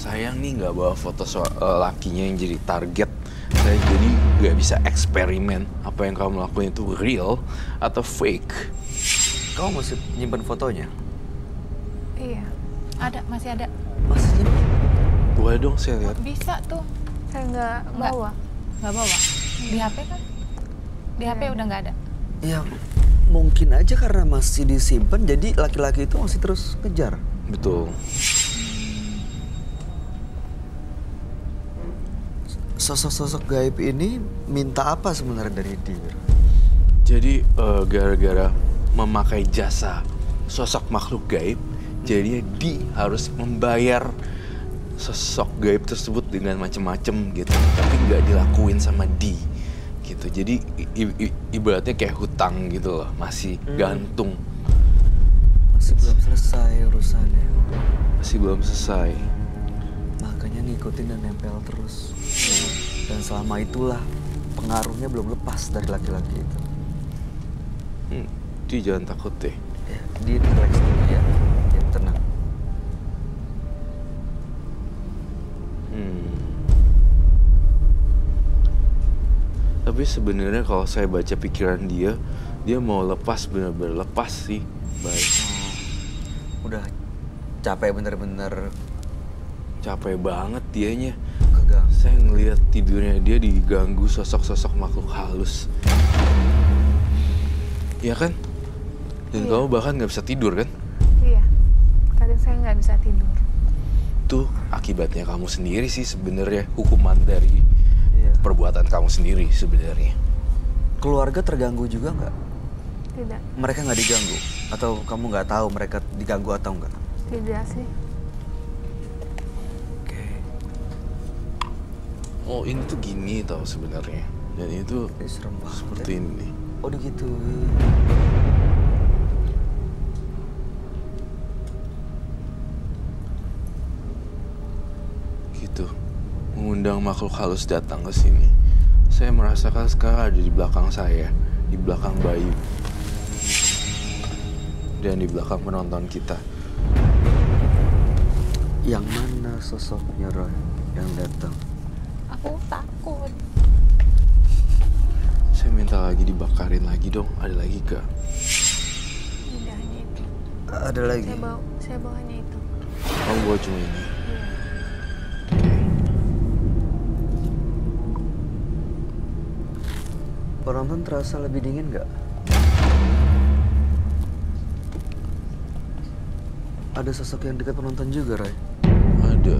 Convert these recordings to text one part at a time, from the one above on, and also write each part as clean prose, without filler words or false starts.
Sayang nih nggak bawa foto lakinya yang jadi target. Saya jadi nggak bisa eksperimen apa yang kamu lakuin itu real atau fake. Kamu masih nyimpan fotonya? Iya, masih ada. Masih nyimpan? Boleh dong saya lihat. Bisa tuh. Saya nggak bawa. Nggak bawa. Di HP kan? Di HP udah nggak ada. Ya, mungkin aja karena masih disimpan, jadi laki-laki itu masih terus ngejar. Betul. Sosok-sosok gaib ini minta apa sebenarnya dari dia? Jadi gara-gara memakai jasa sosok makhluk gaib, jadi dia harus membayar sosok gaib tersebut dengan macem-macem gitu, tapi nggak dilakuin sama Di gitu. Jadi ibaratnya kayak hutang gitu loh, masih gantung. Masih belum selesai urusannya. Masih belum selesai. Makanya ngikutin dan nempel terus. Dan selama itulah pengaruhnya belum lepas dari laki-laki itu. Di jangan takut deh. Ya, di relax dulu ya. Ya, tenang. Tapi sebenarnya kalau saya baca pikiran dia mau lepas, benar-benar lepas sih. Baik. Udah capek bener-bener. Capek banget dianya. Keganggu. Saya ngelihat tidurnya dia diganggu sosok-sosok makhluk halus. Iya kan? Dan kamu bahkan nggak bisa tidur kan? Iya, kadang saya nggak bisa tidur. Itu akibatnya kamu sendiri sih sebenarnya, hukuman dari perbuatan kamu sendiri sebenarnya. Keluarga terganggu juga nggak? Tidak. Mereka nggak diganggu? Atau kamu nggak tahu mereka diganggu atau enggak? Tidak sih. Oke. Oh ini tuh gini tau sebenarnya. Dan itu Serem banget. seperti ini. Oh gitu. Gitu. Mengundang makhluk halus datang ke sini. Saya merasakan sekarang ada di belakang saya, di belakang Bayu, dan di belakang penonton kita. Yang mana sosoknya Roy yang datang? Aku takut. Saya minta lagi dibakarin lagi dong. Ada lagi gak? Tidak hanya itu. Ada lagi. Saya bawa hanya itu. Kamu bawa cuma ini. Penonton terasa lebih dingin nggak? Ada sosok yang dekat penonton juga, Roy? Ada.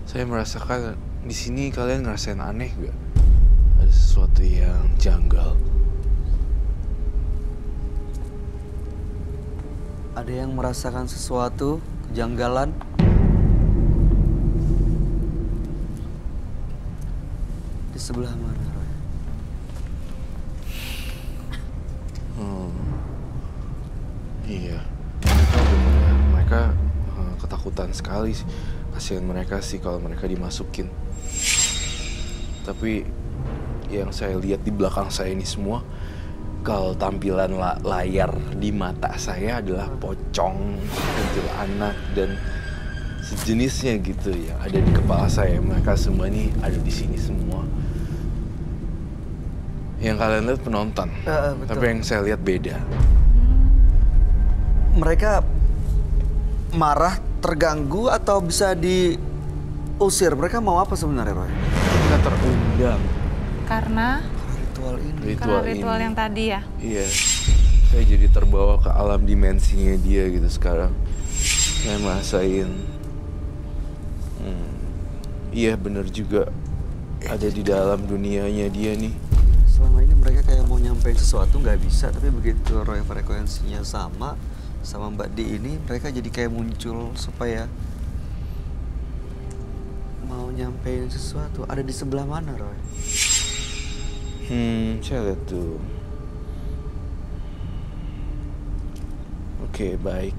Saya merasakan di sini kalian ngerasain aneh gak? Ada sesuatu yang janggal. Ada yang merasakan sesuatu kejanggalan? Di sebelah mana, Roy? Iya. Mereka ketakutan sekali. Kasihan mereka sih kalau mereka dimasukin. Tapi yang saya lihat di belakang saya ini semua, kalau tampilan layar di mata saya adalah pocong, kuntilanak, dan sejenisnya gitu yang ada di kepala saya. Mereka semua ini ada di sini semua. Yang kalian lihat penonton, tapi yang saya lihat beda. Mereka marah, terganggu, atau bisa diusir? Mereka mau apa sebenarnya, Roy? Kita terundang. Karena Ritual ini. ritual yang tadi ya. Iya, saya jadi terbawa ke alam dimensinya dia gitu sekarang. Saya merasain, iya bener juga ada di dalam dunianya dia nih. Selama ini mereka kayak mau nyampein sesuatu nggak bisa, tapi begitu Roy frekuensinya sama Mbak Di ini, mereka jadi kayak muncul supaya mau nyampein sesuatu. Ada di sebelah mana, Roy? Saya lihat tuh. Oke, baik.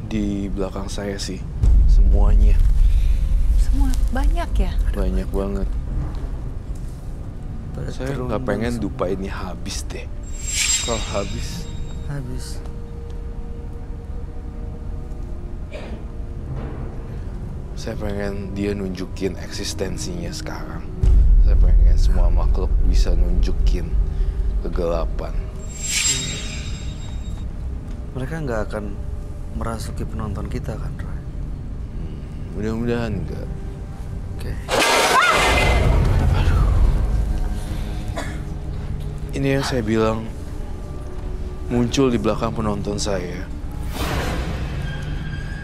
Di belakang saya sih. semuanya. Semua banyak ya? Banyak banget. Pada Saya turun nggak pengen langsung. dupa ini habis deh. Kalau habis, Habis. saya pengen dia nunjukin eksistensinya sekarang. Saya pengen semua makhluk bisa nunjukin kegelapan. Mereka nggak akan merasuki penonton kita kan, Roy? Mudah-mudahan enggak. Oke. Ini yang saya bilang muncul di belakang penonton saya.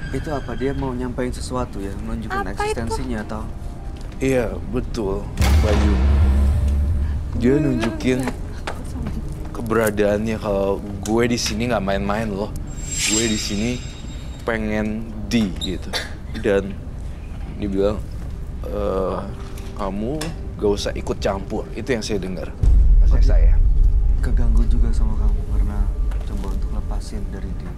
Itu apa? Dia mau nyampein sesuatu ya? Menunjukkan Apa eksistensinya atau? Iya, betul, Bayu. Dia nunjukin keberadaannya kalau gue di sini nggak main-main loh. Gue di sini pengen gitu. Dan dia bilang, kamu gak usah ikut campur. Itu yang saya dengar. Maksudnya saya. Keganggu juga sama kamu karena coba untuk lepasin dari dia.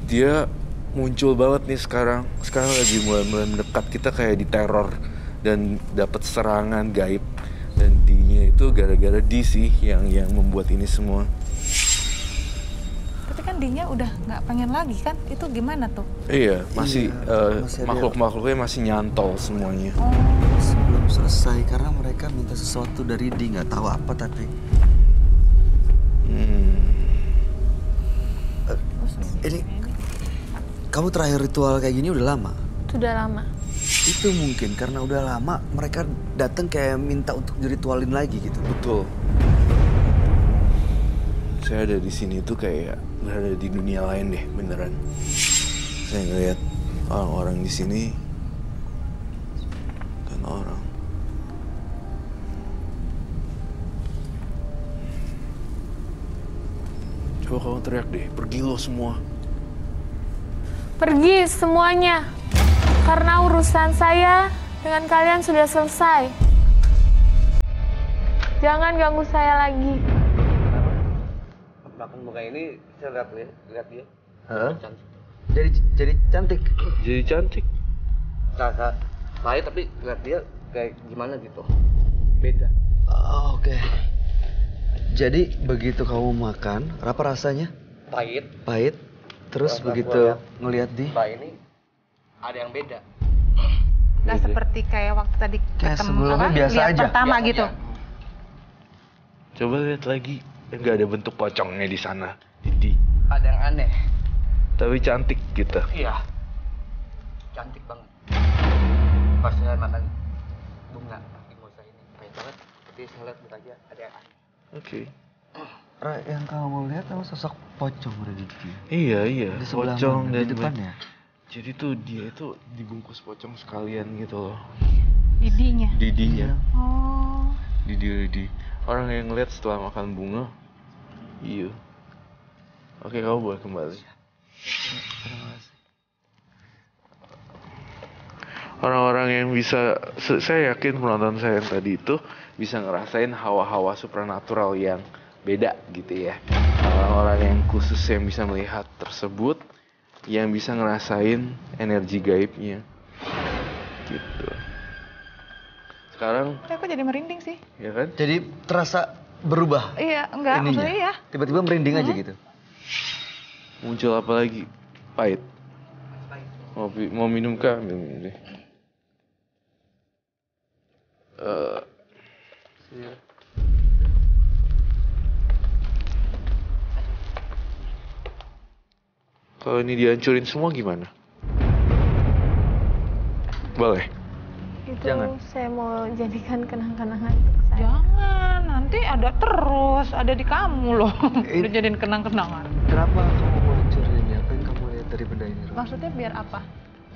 Dia muncul banget nih sekarang. Sekarang lagi mulai mendekat. Kita kayak diteror dan dapat serangan gaib. Dan dinya itu gara-gara di sih yang membuat ini semua. Tapi kan Dinya udah nggak pengen lagi kan? Itu gimana tuh? Iya, masih masih ada- makhluk-makhluknya masih nyantol semuanya. Oh, Sebelum selesai karena mereka minta sesuatu dari dia, nggak tahu apa tapi ini kamu terakhir ritual kayak gini udah lama. Sudah lama. Itu mungkin karena udah lama mereka datang kayak minta untuk diritualin lagi gitu. Betul. Saya ada di sini tuh kayak berada di dunia lain deh, beneran. Saya ngeliat orang-orang di sini dan orang. Coba kamu teriak deh, pergi lo semua. Pergi semuanya. Karena urusan saya dengan kalian sudah selesai. Jangan ganggu saya lagi. Makan muka ini saya lihat dia. Hah? Jadi cantik. Jadi cantik. Kakak pahit tapi lihat dia kayak gimana gitu. Beda. Oke. Jadi begitu kamu makan, apa rasanya? Pahit. Pahit. Terus Pas begitu aku ngelihat di Mbak ini ada yang beda. nggak seperti kayak waktu tadi Kayak ketemu sebelumnya biasa lihat aja. pertama Biasa gitu. aja. Coba lihat lagi, nggak ada bentuk pocongnya di sana, Didi. Ada yang aneh. Tapi cantik gitu. Iya. Cantik banget. Pas saya makan bunga mimosa ini pahit banget. Tapi saya lihat mukanya ada yang aneh. Oke. yang kamu lihat apa sosok pocong udah di dia. Iya, Di sebelah pocong mana? dan Di depannya. Jadi tuh dia itu dibungkus pocong sekalian gitu loh. Didinya. Didinya, Oh. Didi. Orang yang ngeliat setelah makan bunga. Iya. Oke, kamu boleh kembali. Orang-orang yang bisa, saya yakin penonton saya yang tadi itu bisa ngerasain hawa-hawa supranatural yang beda gitu ya. Orang-orang yang khusus yang bisa melihat tersebut, yang bisa ngerasain energi gaibnya gitu. Sekarang Aku jadi merinding sih. ya kan, Jadi terasa berubah. Iya, enggak, ininya. maksudnya iya. Tiba-tiba merinding aja gitu. muncul apa lagi? Pahit. Mau minum kah? Minum deh. Kalau ini dihancurin semua gimana? Boleh. Itu Jangan. saya mau jadikan kenang-kenangan untuk saya. Jangan, nanti ada terus, ada di kamu loh. Eh. Udah jadiin kenang-kenangan. Kenapa kamu mau hancurin ini? Apa yang kamu lihat dari benda ini? Ro? Maksudnya biar apa?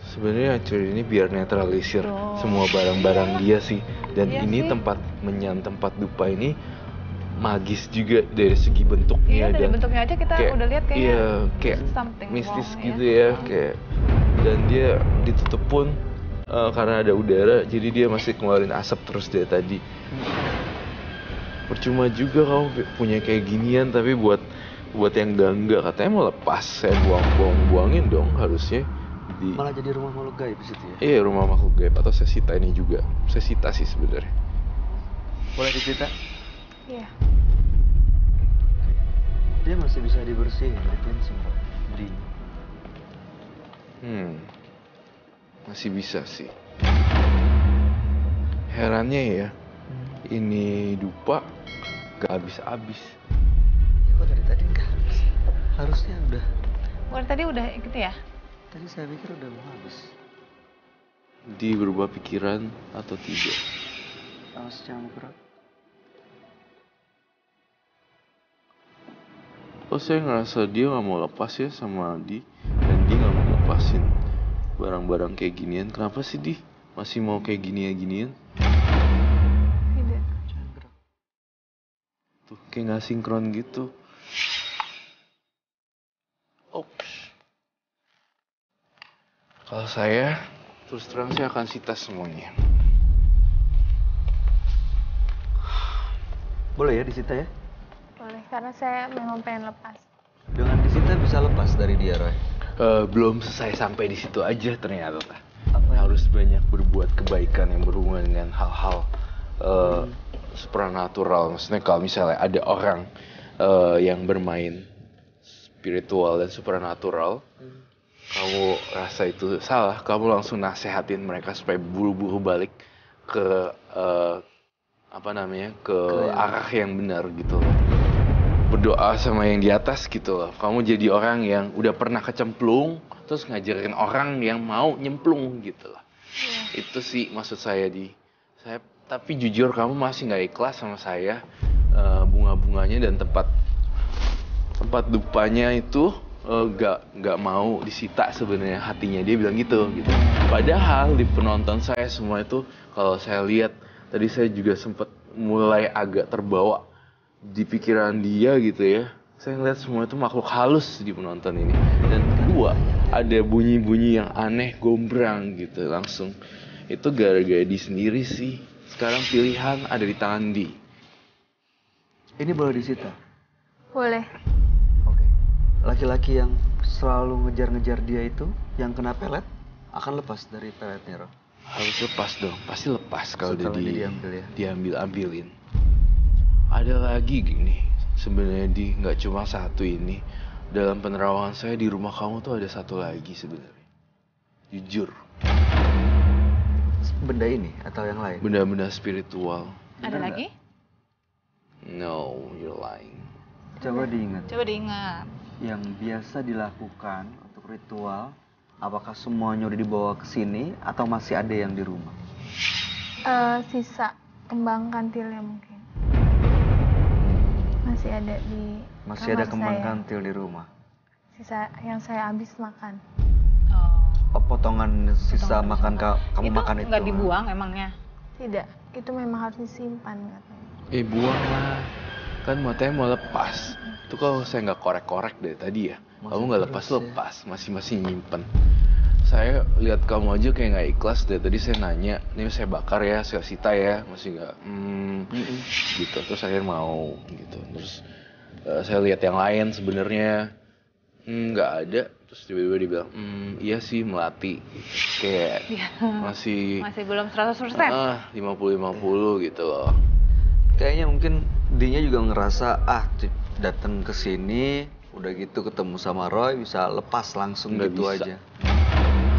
Sebenarnya hancurin ini biar netralisir Tuh. semua barang-barang dia sih. Dan Iya ini sih. tempat dupa ini magis juga dari segi bentuknya Iya, dari dan bentuknya aja kita udah lihat kayaknya iya, kayak something mistis wrong, gitu ya, kayak dan dia ditutup pun karena ada udara, jadi dia masih keluarin asap terus dari tadi. Percuma juga kamu punya kayak ginian tapi buat Buat yang enggak katanya mau lepas, saya buangin dong harusnya. Malah jadi rumah makhluk gaib di situ ya? Iya, rumah makhluk gaib, atau saya sita ini juga. Saya sita sih sebenarnya. Boleh dicita? Iya. Dia masih bisa dibersihin, di-cleansing, Roy. Di. Masih bisa sih. Herannya ya, ini dupa gak habis-habis. Ya, kok dari tadi nggak habis? Harusnya udah. Bukan tadi udah gitu ya? Tadi saya pikir udah mau habis. Di berubah pikiran atau tidak? Awas jangan gerak. Oh, saya ngerasa dia gak mau lepas ya sama Di. Dan dia gak mau lepasin barang-barang kayak ginian. Kenapa sih Di masih mau kayak ginian? Tidak. Jangan gerak. Tuh, kayak gak sinkron gitu. Ops. Kalau saya, terus terang saya akan sita semuanya. Boleh ya disita ya? Boleh, karena saya memang pengen lepas. Dengan disita bisa lepas dari dia, Roy. Belum selesai sampai di situ aja ternyata. Apa yang- Harus banyak berbuat kebaikan yang berhubungan dengan hal-hal supranatural. Maksudnya kalau misalnya ada orang yang bermain spiritual dan supranatural, kamu rasa itu salah, kamu langsung nasehatin mereka supaya buru-buru balik ke ke arah yang benar gitu loh. Berdoa sama yang di atas gitu loh. Kamu jadi orang yang udah pernah kecemplung, terus ngajarin orang yang mau nyemplung gitu loh. Itu sih maksud saya tapi jujur kamu masih nggak ikhlas sama saya. Bunga-bunganya dan tempat dupanya itu nggak mau disita sebenarnya hatinya, dia bilang gitu. Padahal di penonton saya semua itu, kalau saya lihat tadi saya juga sempat mulai agak terbawa di pikiran dia gitu ya. Saya ngeliat semua itu makhluk halus di penonton ini. Dan kedua, ada bunyi-bunyi yang aneh, gombrang gitu langsung. Itu gara-gara Di sendiri sih. Sekarang pilihan ada di tangan Di. Ini boleh disita? Boleh. Oke. Laki-laki yang selalu ngejar-ngejar dia itu, yang kena pelet, akan lepas dari peletnya, Roy. Harus lepas dong, pasti lepas kalau udah Setelah diambil ya. diambil-ambilin. Ada lagi gini, sebenarnya Di, nggak cuma satu ini. Dalam penerawangan saya di rumah kamu tuh ada satu lagi sebenarnya. Jujur, Benda ini atau yang lain? benda-benda spiritual. Ada lagi? No, you're lying. Coba diingat. Coba diingat. Yang biasa dilakukan untuk ritual, apakah semuanya udah dibawa ke sini atau masih ada yang di rumah? Sisa kembang kantilnya mungkin. Masih ada di Masih ada kamar kembang saya. kantil di rumah. Sisa yang saya habis makan. Oh. Oh, potongan sisa makan kamu makan itu. Nggak dibuang emangnya? Tidak, itu memang harus disimpan katanya. Buang lah. Kan matanya mau lepas. Itu kalau saya nggak korek-korek dari tadi ya. Kamu nggak lepas-lepas, masih nyimpen. Saya lihat kamu aja kayak nggak ikhlas dari tadi. Saya nanya, ini saya bakar ya, saya sita ya, masih nggak gitu. Terus saya mau gitu. Terus saya lihat yang lain sebenarnya nggak ada. Terus tiba-tiba dia bilang, iya sih melati. Kayak masih Masih belum 100%. 50-50 gitu loh. Kayaknya mungkin dinya juga ngerasa datang ke sini udah gitu ketemu sama Roy bisa lepas langsung Nggak gitu bisa. aja.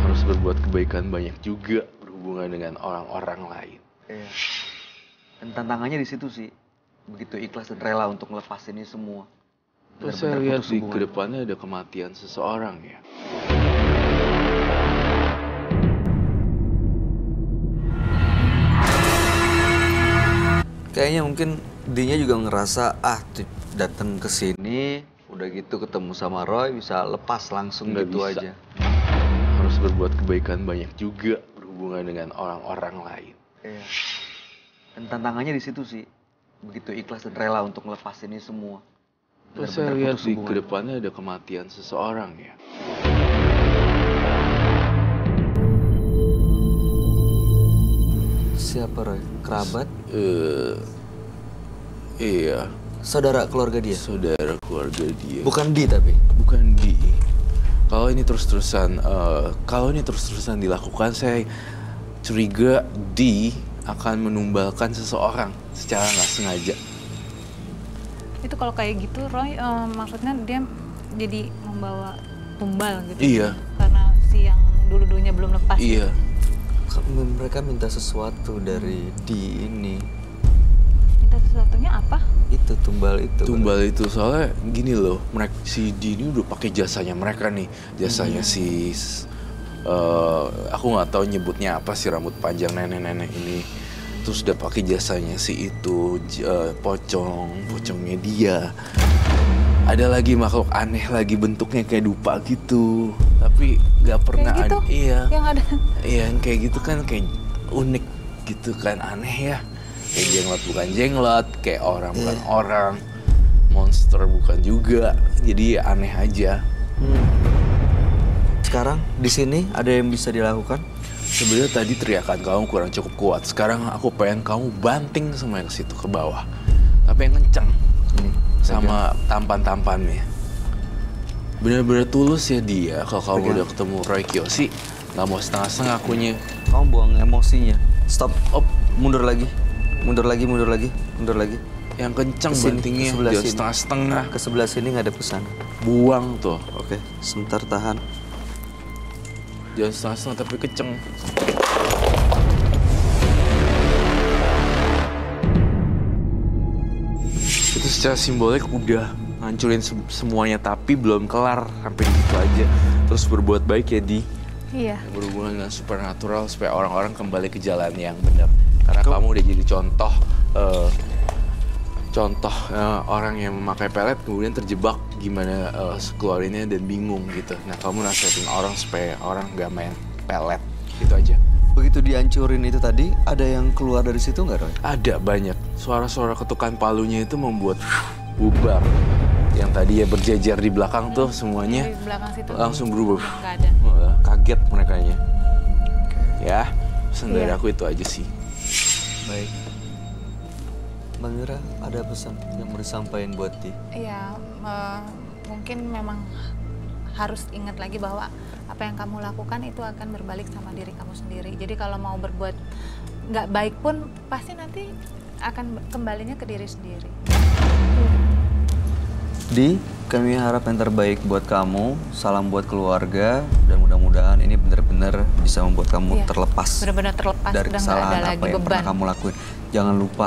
Harus berbuat kebaikan banyak juga berhubungan dengan orang-orang lain. Iya. Dan tantangannya di situ sih. Begitu ikhlas dan rela untuk ngelepas ini semua. Terus saya Benar-benar lihat putus di hubungan. kedepannya ada kematian seseorang ya. Kayaknya mungkin dinya juga ngerasa datang ke sini udah gitu ketemu sama Roy bisa lepas langsung Nggak gitu bisa. aja. Harus berbuat kebaikan banyak juga berhubungan dengan orang-orang lain. Iya. Dan tantangannya di situ sih. Begitu ikhlas dan rela untuk ngelepas ini semua. Terus saya Benar-benar lihat putus di hubungan. kedepannya ada kematian seseorang ya. Siapa Roy? Kerabat? Iya, saudara keluarga dia? Saudara keluarga dia. Bukan Di tapi? Bukan Di. Kalau ini terus-terusan dilakukan, saya curiga Di akan menumbalkan seseorang secara nggak sengaja. Itu kalau kayak gitu, Roy, maksudnya dia jadi membawa tumbal gitu. Iya. Karena si yang dulu-dulunya belum lepas. Iya. Mereka minta sesuatu dari Di ini. Minta sesuatunya apa? Itu tumbal itu. Tumbal itu soalnya gini loh, si Di ini udah pakai jasanya mereka nih, jasanya si aku nggak tahu nyebutnya apa sih, rambut panjang nenek-nenek ini. Terus udah pakai jasanya si itu, pocongnya dia. Ada lagi makhluk aneh lagi, bentuknya kayak dupa gitu, tapi nggak pernah Kayak gitu? iya. Yang ada. Iya, yang kayak gitu kan kayak unik gitu kan, aneh ya. Kayak jenglot bukan jenglot, kayak orang bukan orang, monster bukan juga. Jadi aneh aja. Sekarang di sini ada yang bisa dilakukan? Sebenarnya tadi teriakan kamu kurang cukup kuat. Sekarang aku pengen kamu banting semua ke situ ke bawah. Tapi yang kencang. Sama tampan-tampannya. Bener-bener tulus ya dia. Kalau kamu udah ketemu Roy Kiyoshi, nggak mau setengah-setengah akunya. Kamu buang emosinya. Stop. Mundur lagi. Mundur lagi. Yang kencang Kesini, bantingnya, ke sebelah jangan sini. setengah-setengah. Ke sebelah sini nggak ada pesan. Buang tuh. Oke, sebentar tahan. Jangan setengah-setengah tapi kenceng. Itu secara simbolik udah ngancurin semuanya, tapi belum kelar sampai di situ aja. Terus berbuat baik ya Di. Iya. Yang berhubungan dengan supernatural supaya orang-orang kembali ke jalan yang benar. Karena kamu udah jadi contoh orang yang memakai pelet kemudian terjebak gimana keluarinnya dan bingung gitu. Nah kamu nasihatin orang supaya orang nggak main pelet gitu aja. Begitu dihancurin itu tadi, ada yang keluar dari situ nggak, Roy? Ada banyak. Suara-suara ketukan palunya itu membuat bubar. Yang tadi ya berjejer di belakang tuh semuanya Di belakang situ. langsung berubah. Nggak ada. Kaget merekanya. Ya, pesan dari Iya. aku itu aja sih. Baik. Mbak Mira, ada pesan yang mau disampaikan buat Di? Iya, mungkin memang harus ingat lagi bahwa apa yang kamu lakukan itu akan berbalik sama diri kamu sendiri. Jadi kalau mau berbuat nggak baik pun pasti nanti akan kembalinya ke diri sendiri. Di, kami harap yang terbaik buat kamu, salam buat keluarga, dan mudah-mudahan ini benar-benar bisa membuat kamu Iya, terlepas benar-benar terlepas, dari udah nggak kesalahan ada apa lagi yang beban. pernah kamu lakuin. Jangan lupa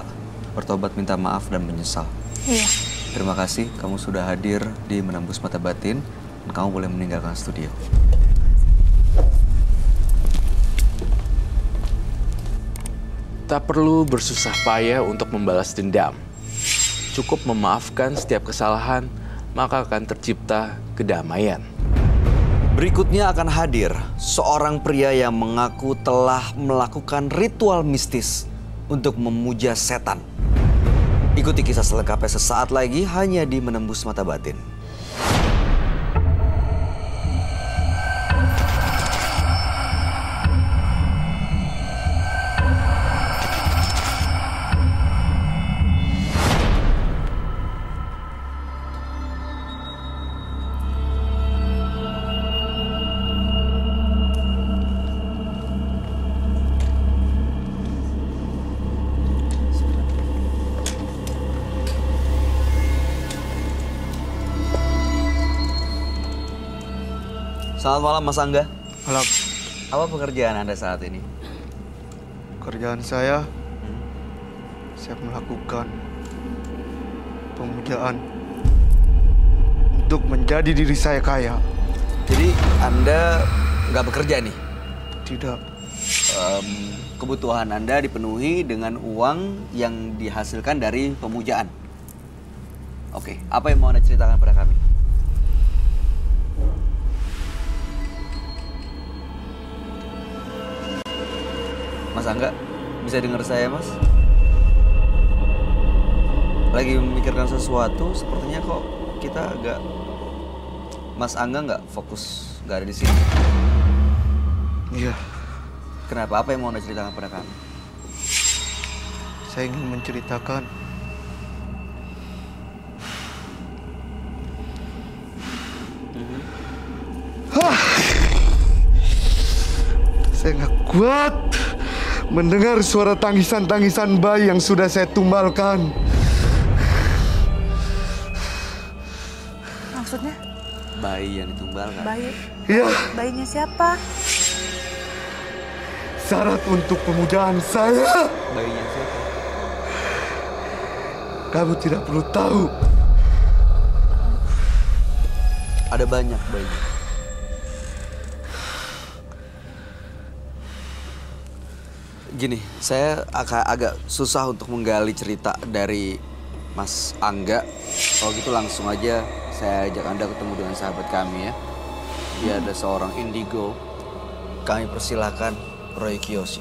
bertobat, minta maaf, dan menyesal. Iya. Terima kasih kamu sudah hadir di Menembus Mata Batin, dan kamu boleh meninggalkan studio. Tak perlu bersusah payah untuk membalas dendam. Cukup memaafkan setiap kesalahan, maka akan tercipta kedamaian. Berikutnya akan hadir seorang pria yang mengaku telah melakukan ritual mistis untuk memuja setan. Ikuti kisah selengkapnya sesaat lagi hanya di Menembus Mata Batin. Selamat malam Mas Angga. Malam. Apa pekerjaan Anda saat ini? Kerjaan saya melakukan pemujaan untuk menjadi diri saya kaya. Jadi Anda nggak bekerja nih? Tidak. Kebutuhan Anda dipenuhi dengan uang yang dihasilkan dari pemujaan. Oke, apa yang mau Anda ceritakan pada kami? Mas Angga, bisa dengar saya, Mas? Lagi memikirkan sesuatu, sepertinya kok kita agak... Mas Angga nggak fokus, nggak ada di sini. Iya, Kenapa? Apa yang mau Anda ceritakan pada kami? saya ingin menceritakan kuat mendengar suara tangisan-tangisan bayi yang sudah saya tumbalkan. Maksudnya? Bayi yang ditumbalkan. Bayi? Ya, Bayinya siapa? syarat untuk pemujaan saya. Bayinya siapa? Kamu tidak perlu tahu. Ada banyak bayi. Gini, saya agak susah untuk menggali cerita dari Mas Angga. Kalau gitu langsung aja saya ajak Anda ketemu dengan sahabat kami ya. Dia ada seorang indigo. Kami persilahkan Roy Kiyoshi.